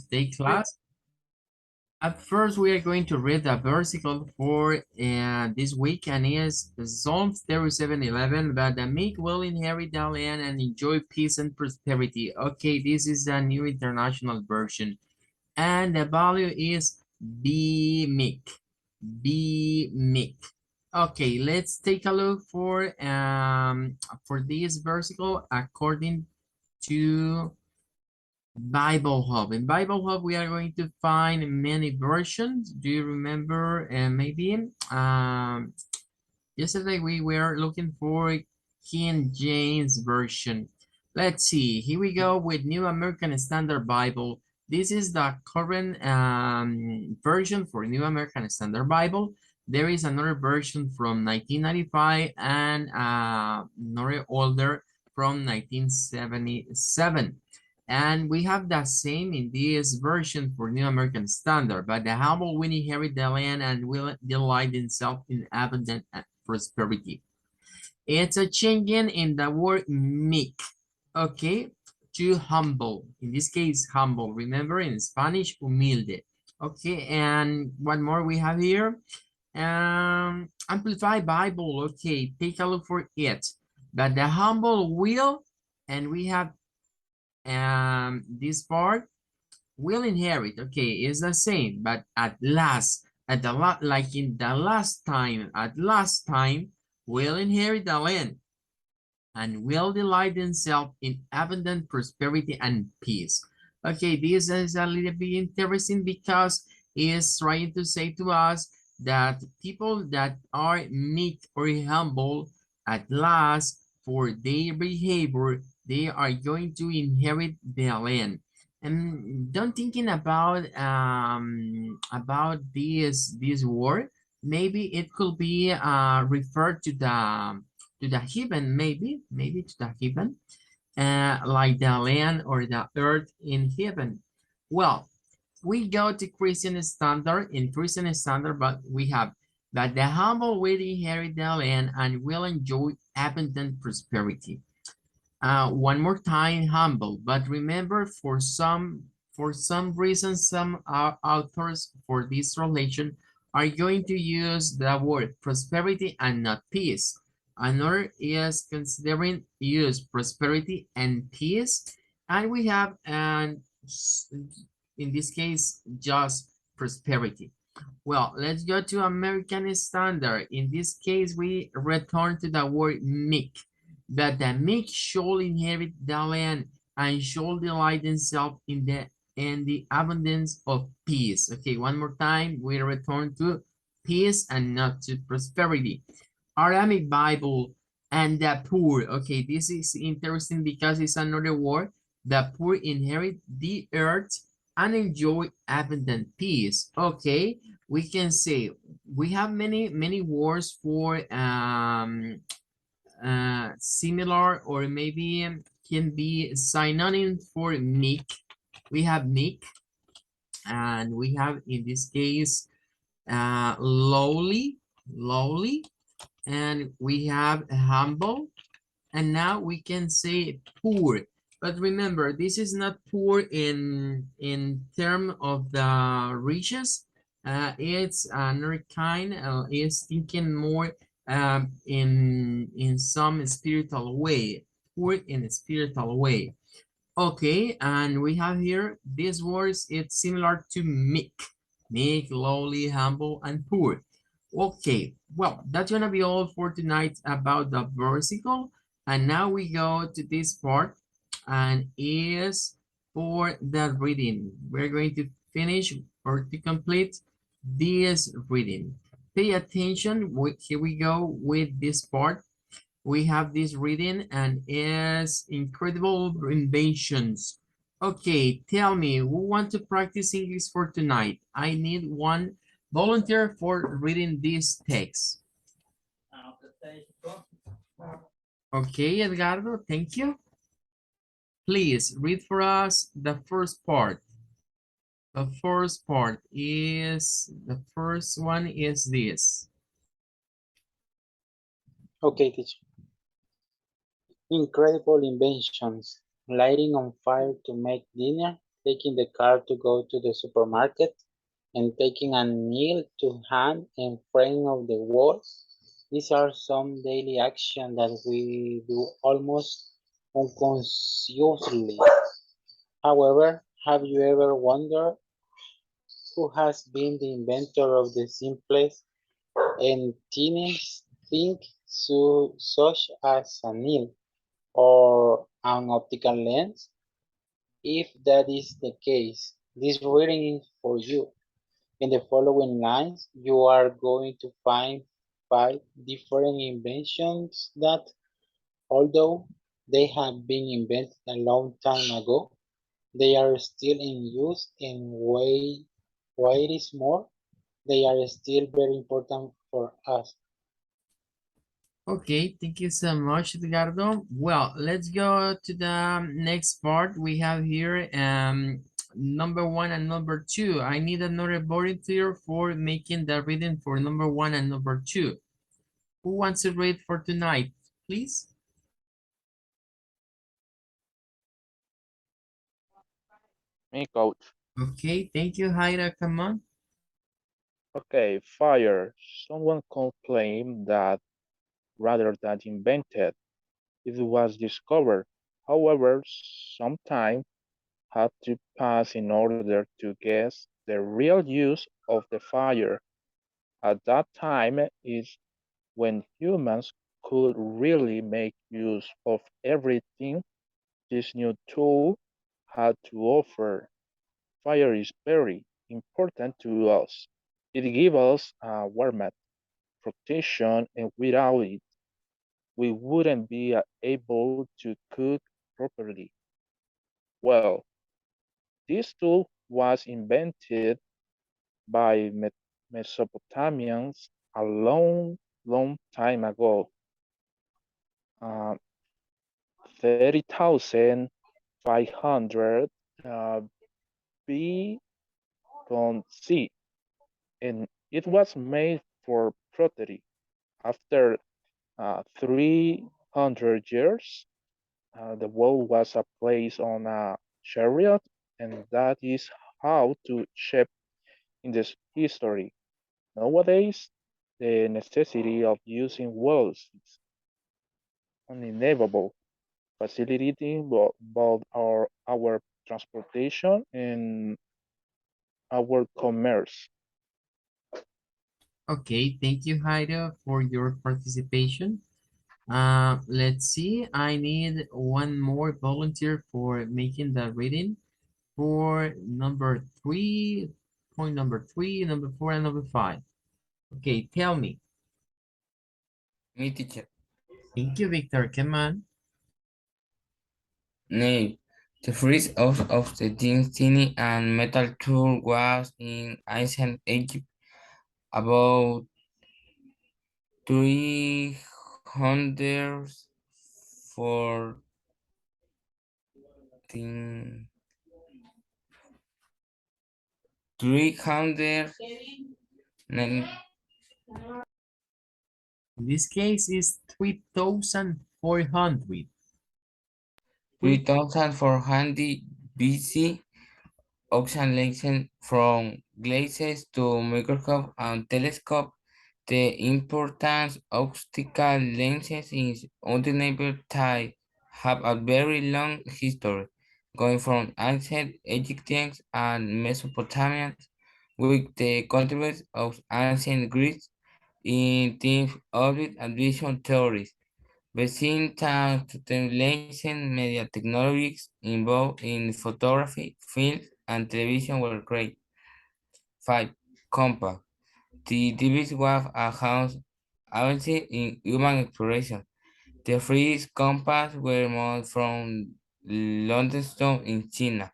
Tuesday class. At first, we are going to read the versicle for this week, and is Psalms 37:11. But the meek will inherit the land and enjoy peace and prosperity. Okay, this is a new international version, and the value is be meek. Be meek. Okay, let's take a look for this versicle according to Bible Hub. In Bible Hub, we are going to find many versions. Do you remember? Maybe yesterday we were looking for King James version. Let's see. Here we go with New American Standard Bible. This is the current version for New American Standard Bible. There is another version from 1995 and another older from 1977. And we have the same in this version for New American Standard, but the humble will inherit the land and will delight himself in abundant prosperity. It's a changing in the word meek, okay, to humble. In this case, humble. Remember in Spanish, humilde. Okay, and what more we have here? Amplified Bible, okay, take a look for it. But the humble will, and we have this part will inherit, okay, is the same, but at last, like in the last time, at last time, will inherit the land and will delight himself in abundant prosperity and peace. Okay, this is a little bit interesting because it's trying to say to us that people that are meek or humble at last for their behavior, they are going to inherit the land. And don't thinking about this word, maybe it could be referred to the heaven, maybe to the heaven, like the land or the earth in heaven. Well, we go to Christian Standard. In Christian Standard, but we have that the humble will inherit the land and will enjoy abundant prosperity. One more time, humble. But remember, for some reason, some authors for this relation are going to use the word prosperity and not peace. Another is considering use prosperity and peace, and we have in this case just prosperity. Well, let's go to American Standard. In this case, we return to the word meek. That the meek shall inherit the land and shall delight themselves in the abundance of peace. Okay, one more time, we return to peace and not to prosperity. Aramaic Bible and the poor. Okay, this is interesting because it's another word. The poor inherit the earth and enjoy abundant peace. Okay, we can say we have many words for similar or maybe can be synonym for meek. We have meek, and we have in this case lowly, and we have humble, and now we can say poor. But remember, this is not poor in term of the riches. It's another kind. Is thinking more in some spiritual way, poor in a spiritual way. Okay, and we have here these words. It's similar to meek, lowly, humble, and poor. Okay, well, that's gonna be all for tonight about the versicle. And now we go to this part, and is for the reading. We're going to finish or to complete this reading. Pay attention. Here we go with this part. We have this reading and is incredible inventions. Okay, tell me, who want to practice English for tonight? I need one volunteer for reading this text. Okay, Edgardo, thank you. Please read for us the first part. The first one is this. Okay, teacher. Incredible inventions. Lighting on fire to make dinner taking the car to go to the supermarket, and taking a nail to hand in front of the wall. These are some daily actions that we do almost unconsciously. However, have you ever wondered who has been the inventor of the simplest and tiniest thing, such as a nail or an optical lens? If that is the case, this reading is for you. In the following lines, you are going to find five different inventions that, although they have been invented a long time ago, they are still in use in ways more. They are still very important for us. Okay, thank you so much, Edgardo. Well, let's go to the next part. We have here number one and number two. I need another volunteer for making the reading for number one and number two. Who wants to read for tonight, please? Me, coach. Okay, thank you, Jaira. Come on. Okay, fire. Someone complained that rather than invented, it was discovered. However, some time had to pass in order to guess the real use of the fire. At that time is when humans could really make use of everything this new tool had to offer. Fire is very important to us. It gives us warmth, protection, and without it, we wouldn't be able to cook properly. Well, this tool was invented by Mesopotamians a long, long time ago, uh, 30,500 uh, BC, and it was made for pottery. After 300 years, the world was a place on a chariot, and that is how to shape in this history. Nowadays, the necessity of using wheels is undeniable, facilitating both our transportation and our commerce. Okay, thank you, Jaira, for your participation. Let's see. I need one more volunteer for making the reading for number three, point number three, number four, and number five. Okay, tell me. Me, teacher. Thank you, Victor. Come on. Name. The first use of the tiny and metal tool was in ancient Egypt about 300 14 300 In this case, is 3,400. 3,400 BC. Ocean lenses from glasses to microscope and telescope. The importance of optical lenses is undeniable. They have a very long history, going from ancient Egyptians and Mesopotamians, with the contributions of ancient Greeks in themes of and vision theories. Basing thanks to the recent media technologies involved in photography, film, and television were great. 5. Compact. The device was a house advance in human exploration. The first compass were made from London stone in China,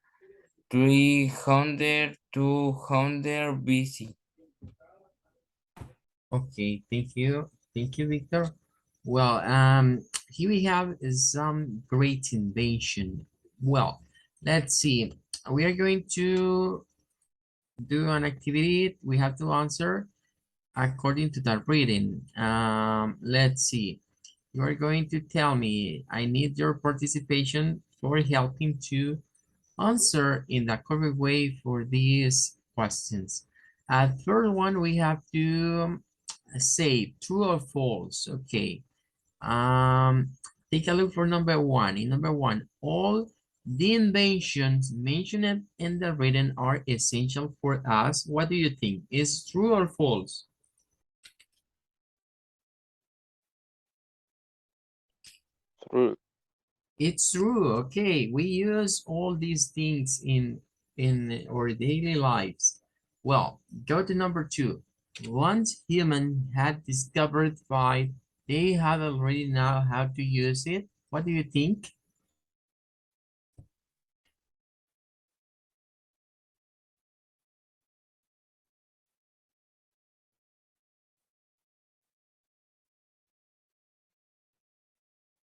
300 200 BC. Okay, thank you. Thank you, Victor. Well, here we have some great invention. Well, let's see. We are going to do an activity. We have to answer according to the reading. Let's see. You are going to tell me, I need your participation for helping to answer in the correct way for these questions. Third one, we have to say true or false. Okay. Um, Take a look for number one. In number one, all the inventions mentioned in the written are essential for us. What do you think? Is true or false? True. It's true. Okay, we use all these things in our daily lives. Well, go to number two. Once human had discovered fire, they have already know how to use it. What do you think?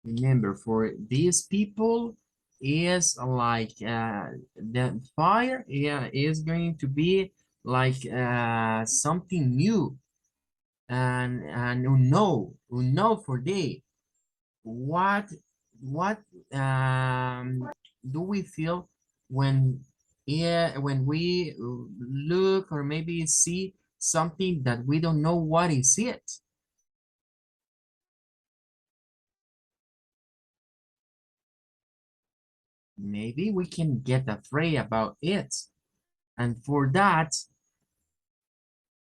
Remember, for these people is like the fire, yeah, is going to be like something new and unknown for they. What what do we feel when, yeah, when we look or maybe see something that we don't know what is it? Maybe we can get afraid about it. And for that,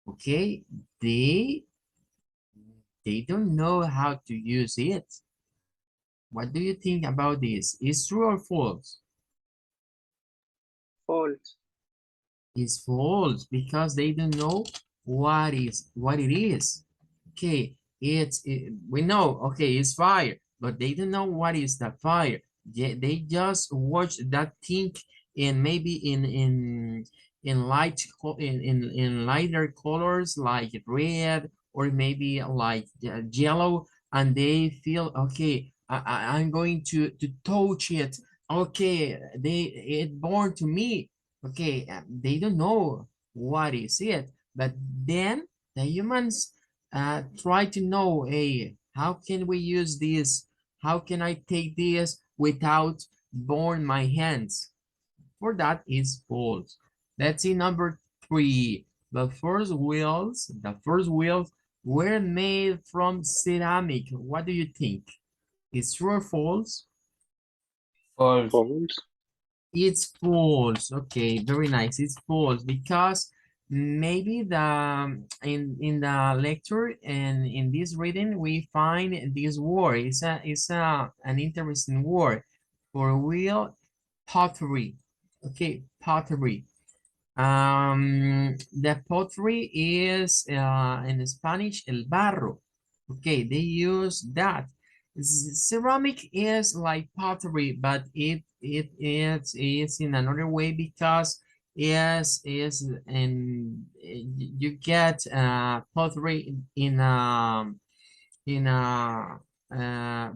okay, they they don't know how to use it. What do you think about this? Is true or false? False. Is false because they don't know what it is. Okay, we know, okay, it's fire, but they don't know what is the fire. They just watch that thing in maybe in in lighter colors like red or maybe like yellow, and they feel okay. I'm going to touch it. Okay, it born to me. Okay, they don't know what is it, but then the humans try to know, hey, how can we use this? How can I take this without burn my hands? For that is false. Let's see number three. The first wheels were made from ceramic. What do you think? Is true or false? false, False. It's false. Okay, very nice. It's false because maybe the in the lecture and in this reading we find this word. It's a an interesting word for wheel pottery. Okay, pottery. The pottery is in Spanish el barro. Okay, they use that. Ceramic is like pottery, but it's in another way because is and you get pottery in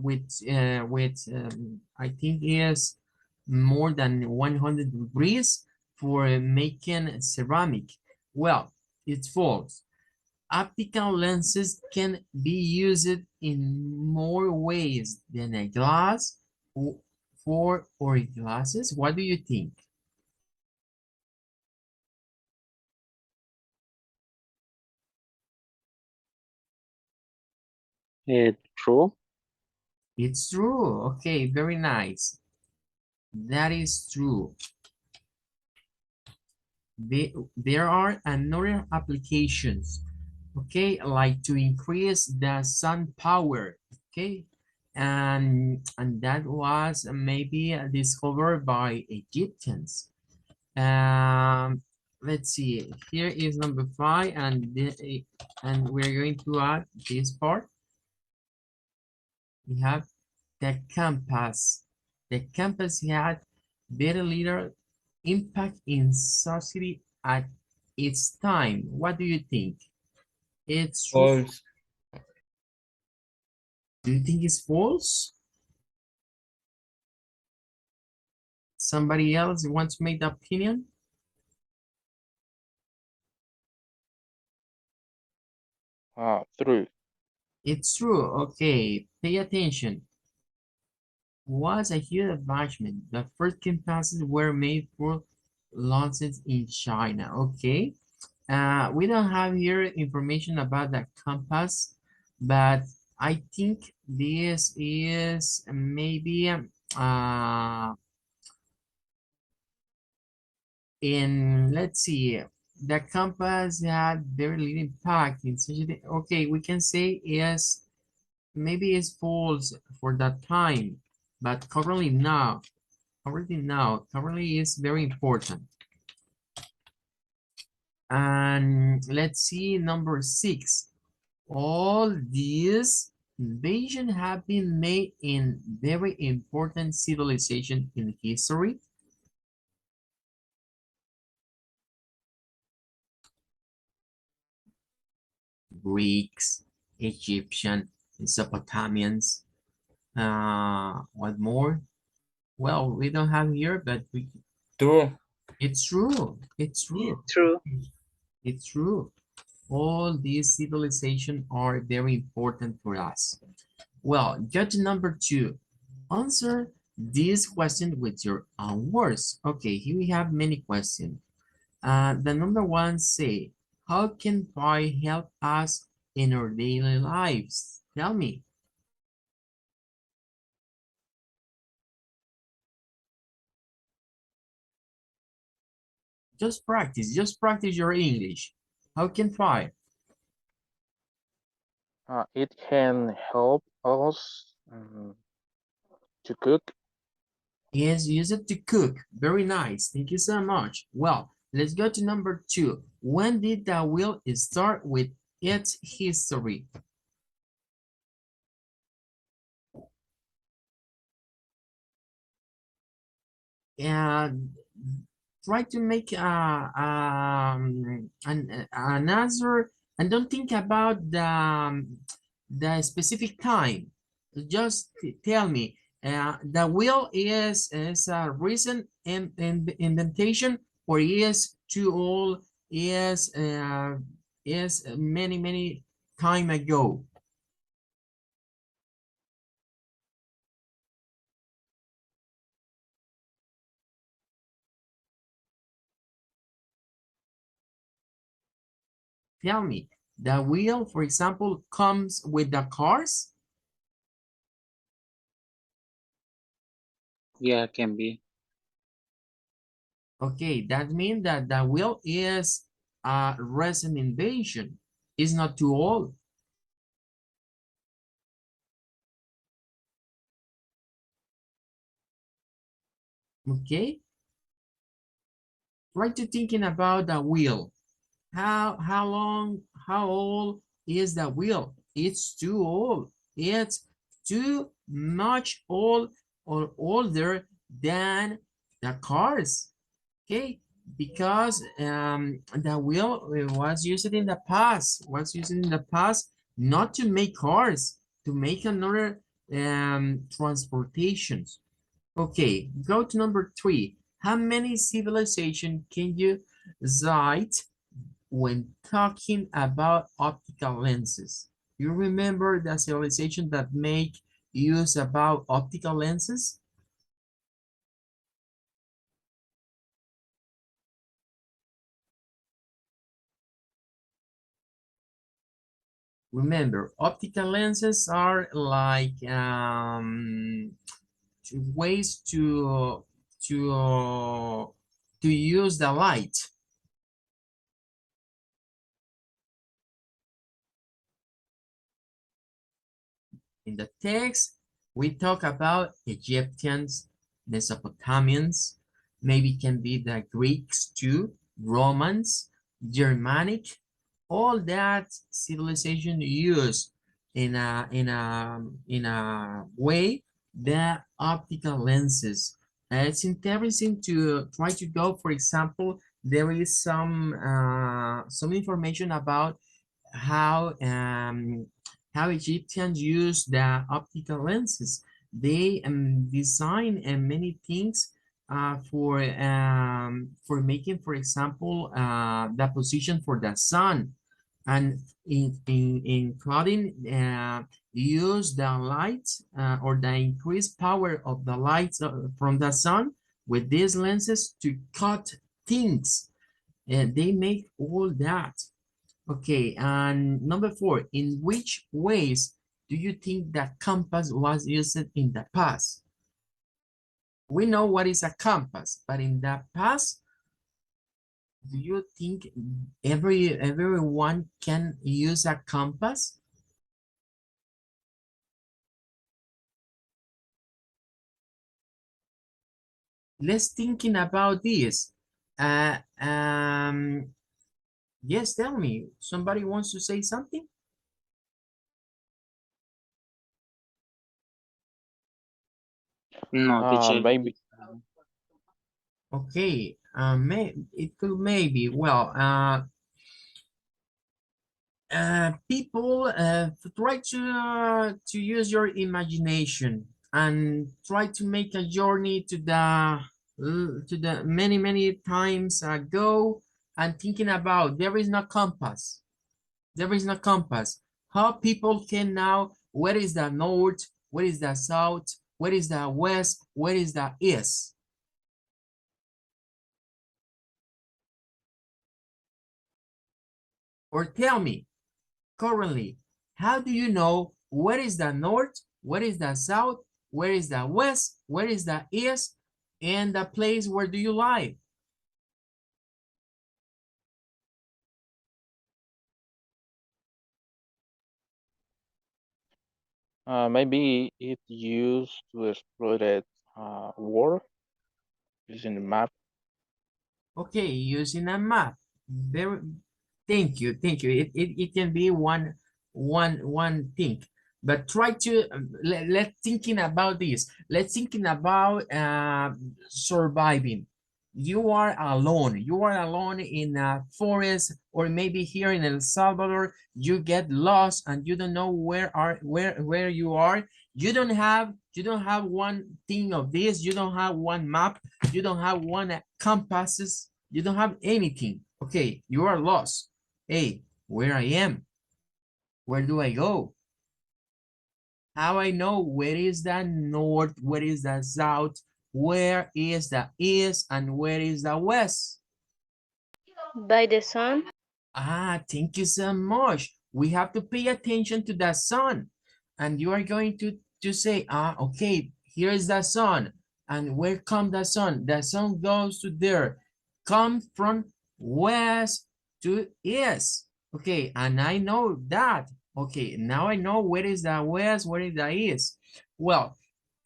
with I think is more than 100 degrees for making ceramic. Well, it's false. Optical lenses can be used in more ways than a glass for or glasses. What do you think? True. It's true. Okay, very nice. That is true. There are another applications, okay, like to increase the sun power, okay, and that was maybe discovered by Egyptians. Um, let's see. Here is number five, and we're going to add this part. We have the campus. The campus had very little impact in society at its time. What do you think? It's true. false, Do you think it's false? Somebody else wants to make the opinion? True. It's true. Okay, pay attention. was a huge advancement. The first compasses were made for launches in China. Okay. We don't have here information about the compass, but I think this is maybe in, let's see, the compass had very little impact in society. Okay, we can say is maybe it's false for that time, but currently is very important. And let's see number 6. All these invasions have been made in very important civilization in history. Greeks, Egyptian, Mesopotamians, what more? Well, we don't have here, but True. it's true. It's Yeah, true. true. It's true. All these civilizations are very important for us. Well, judge number 2. Answer this question with your own words. Okay, here we have many questions. The number 1 say, how can fire help us in our daily lives? Tell me. Just practice your English. How can fire? It can help us to cook. Is use it to cook. Very nice. Thank you so much. Well, let's go to number 2. When did the wheel start with its history? And try to make an answer and don't think about the specific time. Just tell me, the wheel is a recent inventation or is too old, is many time ago. Tell me, the wheel, for example, comes with the cars. Yeah, can be. Okay, that means that the wheel is a recent invention. It's not too old. Okay, try to thinking about the wheel. How old is the wheel? It's too old. It's too much old or older than the cars. Okay, because the wheel was used in the past, not to make cars, to make another transportations. Okay, go to number 3. How many civilization can you cite when talking about optical lenses? You remember the civilization that make use about optical lenses? Remember, optical lenses are like ways to use the light. In the text, we talk about Egyptians, Mesopotamians, maybe can be the Greeks too, Romans, Germanic, all that civilization use in a way the optical lenses. It's interesting to try to go, for example, there is some information about how Egyptians use the optical lenses. They design many things for making, for example, the position for the sun. And in clothing, use the lights or the increased power of the lights from the sun with these lenses to cut things, and they make all that. Okay, and number 4, in which ways do you think that compass was used in the past? We know what is a compass, but in the past, do you think everyone can use a compass? Let's thinking about this. Uh, um, yes, tell me. Somebody wants to say something? No, teacher. Maybe Okay, it could maybe. Well, people try to use your imagination and try to make a journey to the many times ago and thinking about there is no compass. There is no compass. How people can now, where is the north, where is the south, where is the west, where is the east? Or tell me, currently, how do you know where is the north, where is the south, where is the west, where is the east, and the place where do you live? maybe it used to exploit it work using the map. Okay, using a map. Very, thank you. It can be one thing, but try to let's thinking about this. Let's thinking about surviving. You are alone. You are alone in a forest, or maybe here in El Salvador, you get lost and you don't know where you are. You don't have one thing of this. You don't have one map. You don't have one compasses. You don't have anything. Okay, you are lost. Hey, where I am? Where do I go? How I know where is the north, where is the south, where is the east, and where is the west? By the sun. Ah, thank you so much. We have to pay attention to the sun. And you are going to say, okay, here is the sun. And where come the sun? The sun goes to there. Come from west to east. Okay, and I know that. Okay, now I know where is the west, where is the east. Well,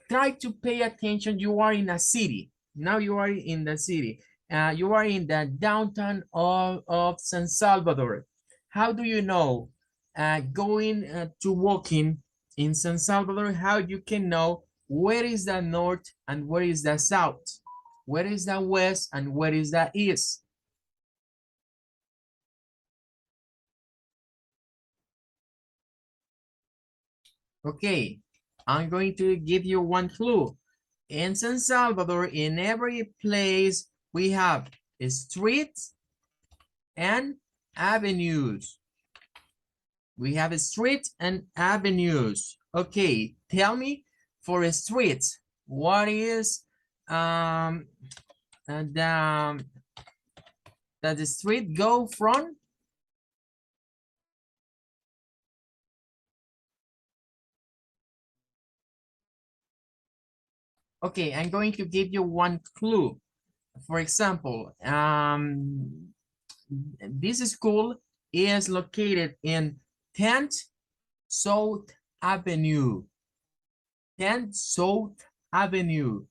try to pay attention. You are in a city. Now you are in the city. You are in the downtown of San Salvador. How do you know? Going to walking in San Salvador, how you can know where is the north and where is the south? Where is the west and where is the east? Okay, I'm going to give you one clue. In San Salvador, in every place, we have streets and avenues. We have streets and avenues. Okay, tell me for a street, what is the that the street go from? Okay, I'm going to give you one clue. For example, this school is located in 10th South Avenue. 10th South Avenue.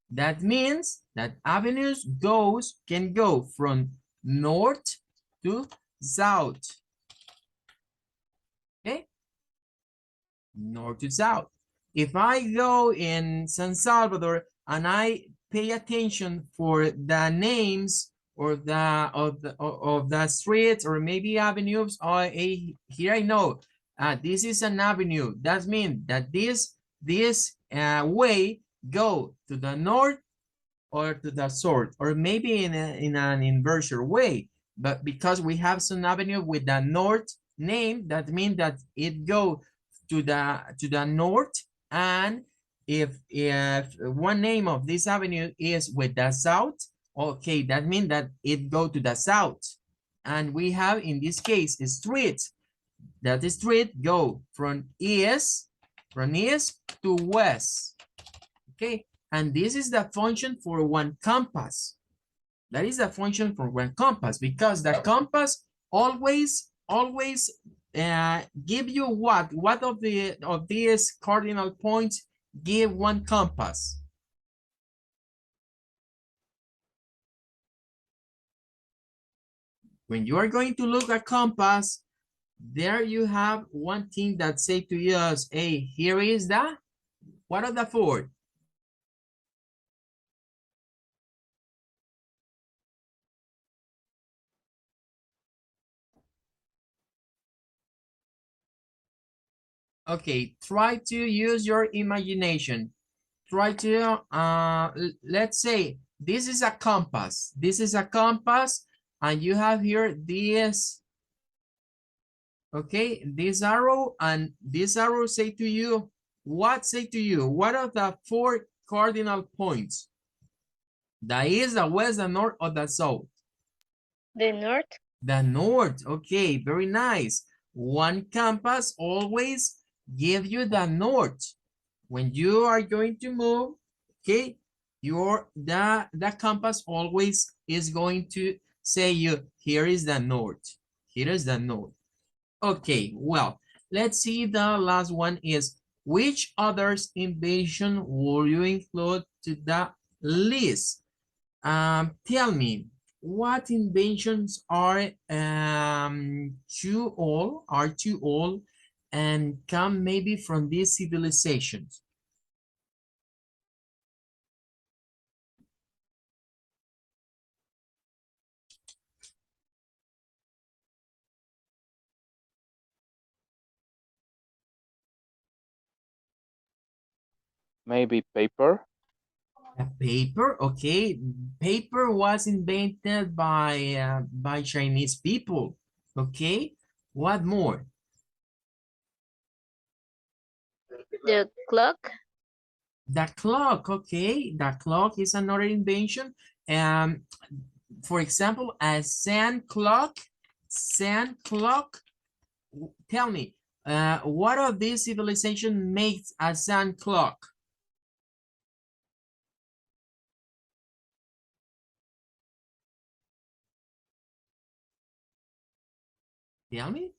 That means that avenues can go from north to south. Okay? North to south. If I go in San Salvador and I pay attention for the names or the streets or maybe avenues, here I know this is an avenue. That means that this way go to the north or to the south, or maybe in an inversion way. but because we have some avenue with the north name, that means that it go to the north. And if one name of this avenue is with the south, okay, that means that it go to the south. And we have in this case a street. That street go from east to west. Okay, and this is the function for one compass. That is the function for one compass, because the compass always give you what of these cardinal points give one compass. When you are going to look at compass, there you have one thing that say to us, hey, here is the, what are the four? Okay, try to use your imagination. Try to, let's say, this is a compass. This is a compass, and you have here this, okay, this arrow, and this arrow say to you, what say to you? What are the four cardinal points? The east, the west, the north, or the south? The north. The north. Okay, very nice. One compass always give you the north. When you are going to move, okay, the compass always is going to say you, here is the north. Here is the north. Okay, well, let's see, the last one is, which others invention will you include to the list? Tell me, what inventions are too old and come maybe from these civilizations? Maybe paper. A paper, okay. Paper was invented by Chinese people. Okay. What more? The clock. The clock, okay. The clock is another invention. Um, for example, a sand clock. Sand clock. Tell me, what of this civilization makes a sand clock? Tell me.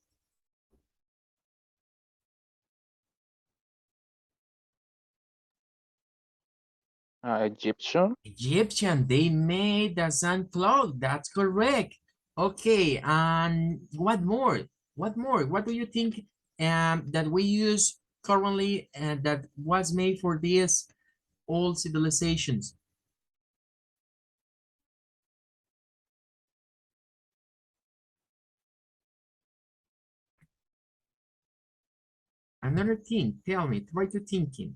Egyptian. Egyptian, they made the sun clock. That's correct. Okay, and what more? What more? What do you think that we use currently that was made for these old civilizations? Another thing, tell me, try to thinking.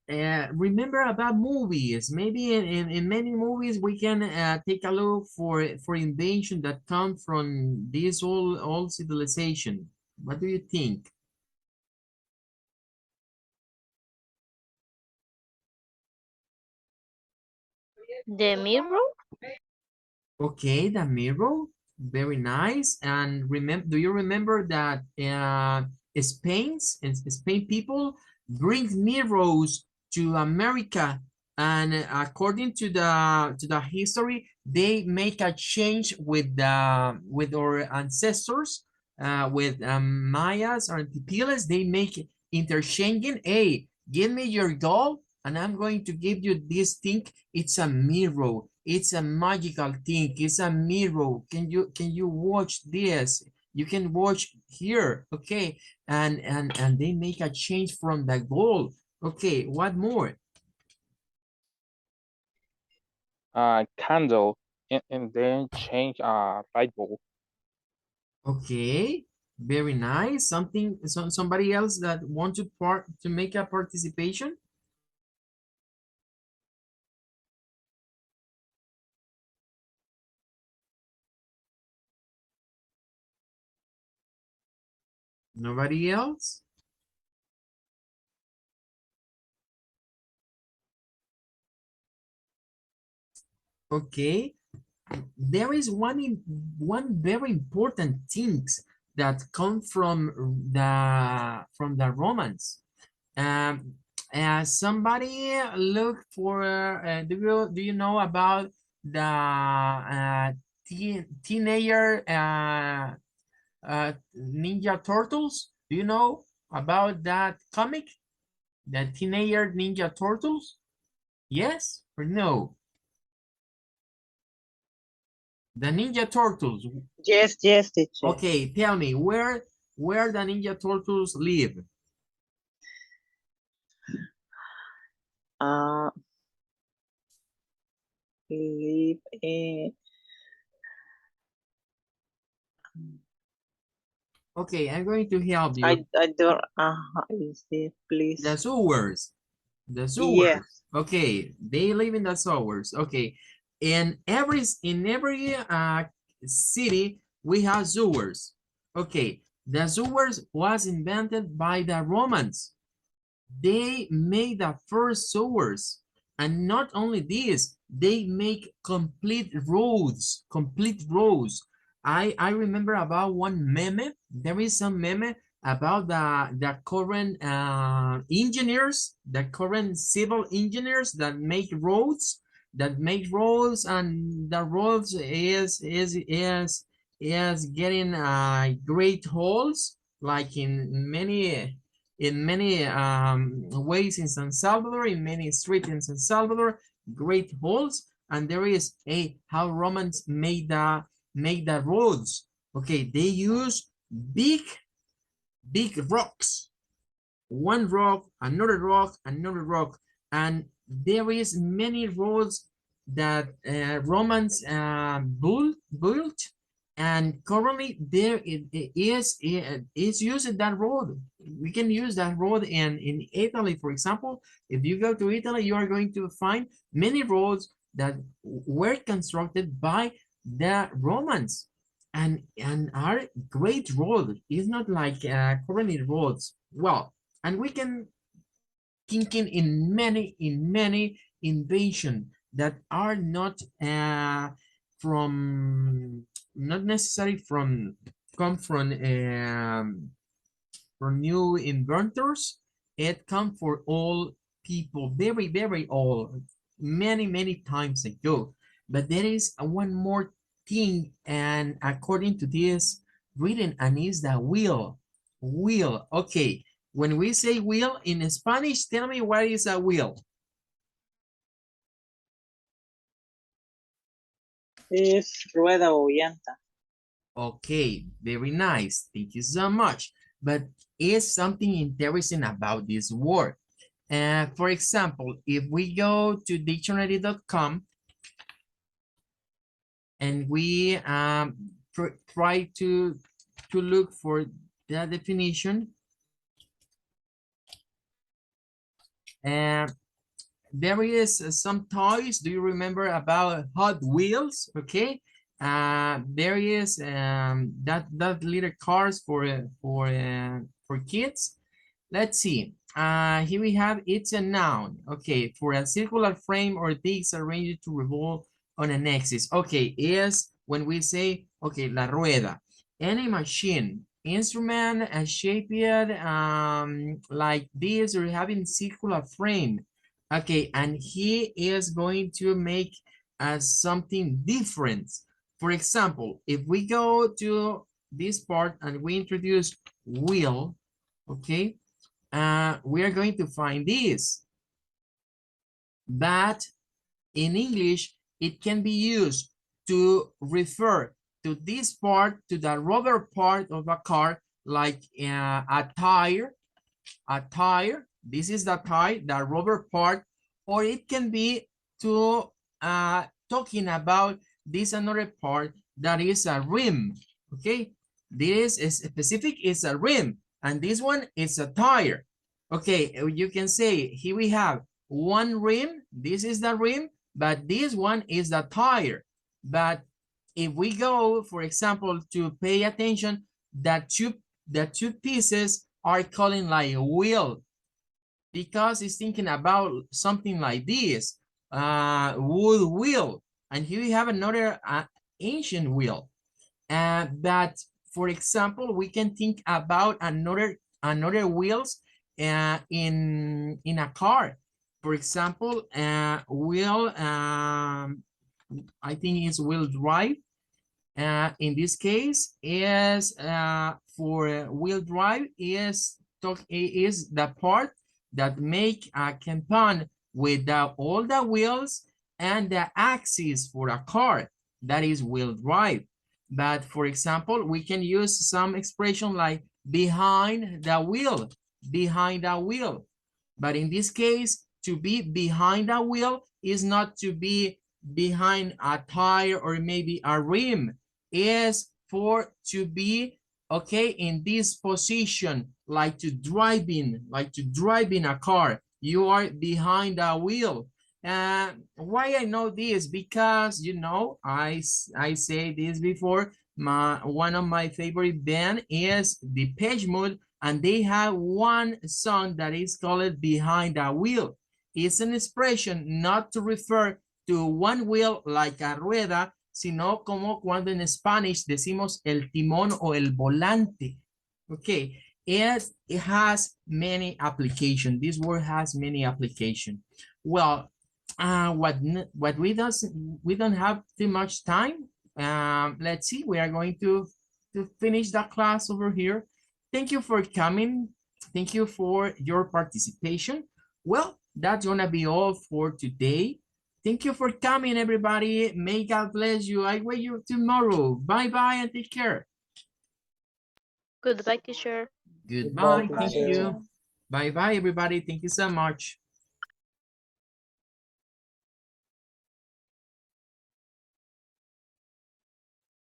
Remember about movies. Maybe in many movies we can take a look for invention that come from this old civilization. What do you think? The mirror. Okay, the mirror, very nice. And remember, do you remember that Spain people bring mirrors to America, and according to the history, they make a change with our ancestors, with Mayas or Pipiles. They make interchanging. Hey, give me your gold, and I'm going to give you this thing. It's a mirror. It's a magical thing. It's a mirror. Can you watch this? You can watch here. Okay. And they make a change from the goal. Okay, what more? Candle. And then change light bulb. Okay. Very nice. Somebody else that want to make a participation? Nobody else? Okay. There is one very important things that come from the Romans. Um, somebody look for do you know about the teenager Ninja Turtles? Do you know about that comic? The Teenager Ninja Turtles? Yes or no? The Ninja Turtles. Yes, yes, teacher. Okay, tell me where the Ninja Turtles live. Uh, live in. Okay, I'm going to help you. I don't. Is it The please? sewers. The Yes. sewers. Okay, they live in the sewers. Okay, in every city we have sewers. Okay, the sewers was invented by the Romans. They made the first sewers, and not only this, they make complete roads. I remember about one meme. There is some meme about the current engineers, the current civil engineers that make roads, and the roads is getting great holes, like in many ways in San Salvador, in many streets in San Salvador, great holes, and there is a how Romans made the roads. Okay, they use big rocks, one rock, another rock, and there is many roads that Romans built, and currently is using that road. We can use that road in Italy, for example. If you go to Italy, you are going to find many roads that were constructed by the Romans, and are great roads. It's not like currently roads. Well, and we can thinking in many invention that are from not necessarily come from new inventors. It come for all people, very old, many times ago. But there is one more thing, and according to this reading, and is the wheel. Okay, when we say wheel in Spanish, tell me what is a wheel. Es rueda o llanta. Okay, very nice. Thank you so much. But is something interesting about this word. For example, if we go to dictionary.com and we try to look for the definition, there is some toys. Do you remember about Hot Wheels? Okay, there is that little cars for kids. Let's see. Here we have it's a noun. Okay, for a circular frame or disc arranged to revolve on an axis. Okay, is when we say, okay, la rueda. Any machine, instrument, shaped like this or having circular frame. Okay, and he is going to make something different. For example, if we go to this part and we introduce wheel, okay, we are going to find this. But in English, it can be used to refer to this part, to the rubber part of a car, like a tire. This is the tire, the rubber part, or it can be to talking about this another part that is a rim. Okay, This is specific is a rim, and this one is a tire. Okay, you can say here we have one rim. This is the rim, but this one is the tire. But if we go, for example, to pay attention, the two pieces are calling like wheel, because it's thinking about something like this, wood wheel, and here we have another ancient wheel. But for example, we can think about another wheels in a car. For example, wheel, I think it's wheel drive. In this case, is for wheel drive is the part that make a compound with all the wheels and the axis for a car. That is wheel drive. But for example, we can use some expression like behind the wheel, behind the wheel. But in this case, to be behind a wheel is not to be behind a tire or maybe a rim. Is for to be, okay, in this position, like to drive in a car. You are behind a wheel. Why I know this? Because, you know, I say this before, one of my favorite band is Depeche Mode, and they have one song that is called Behind the Wheel. It's an expression not to refer to one wheel like a rueda, sino como cuando en Spanish decimos el timón o el volante. Okay, it has many applications. This word has many applications. Well, what we don't have too much time. Let's see, we are going to finish the class over here. Thank you for coming. Thank you for your participation. Well, that's gonna be all for today. Thank you for coming, everybody. May God bless you. I wait you tomorrow. Bye-bye and take care. Goodbye, teacher. Goodbye, Goodbye. Thank teacher. you. Bye-bye, everybody. Thank you so much.